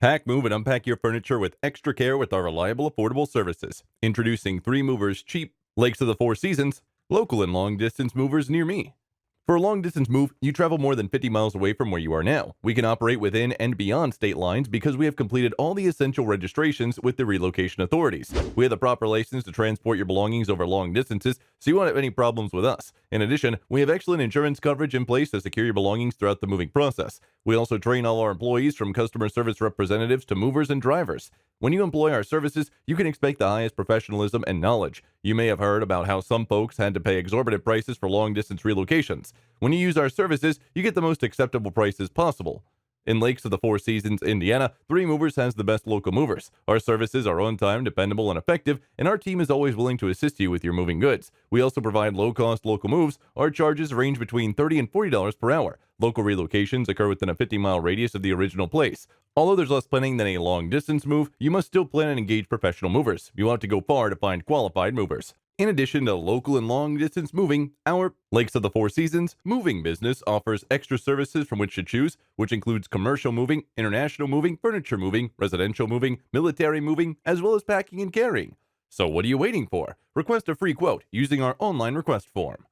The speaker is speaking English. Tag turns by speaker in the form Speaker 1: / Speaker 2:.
Speaker 1: Pack, move, and unpack your furniture with extra care with our reliable, affordable services. Introducing 3 Movers Cheap, Lakes of the Four Seasons, local and long distance movers near me. For a long distance move, you travel more than 50 miles away from where you are now. We can operate within and beyond state lines because we have completed all the essential registrations with the relocation authorities. We have the proper license to transport your belongings over long distances, so you won't have any problems with us. In addition, we have excellent insurance coverage in place to secure your belongings throughout the moving process. We also train all our employees, from customer service representatives to movers and drivers. When you employ our services, you can expect the highest professionalism and knowledge. You may have heard about how some folks had to pay exorbitant prices for long distance relocations. When you use our services, you get the most acceptable prices possible. In Lakes of the Four Seasons, Indiana, 3 Movers has the best local movers. Our services are on time, dependable, and effective, and our team is always willing to assist you with your moving goods. We also provide low-cost local moves. Our charges range between $30 and $40 per hour. Local relocations occur within a 50-mile radius of the original place. Although there's less planning than a long-distance move, you must still plan and engage professional movers. You'll have to go far to find qualified movers. In addition to local and long-distance moving, our Lakes of the Four Seasons moving business offers extra services from which to choose, which includes commercial moving, international moving, furniture moving, residential moving, military moving, as well as packing and carrying. So what are you waiting for? Request a free quote using our online request form.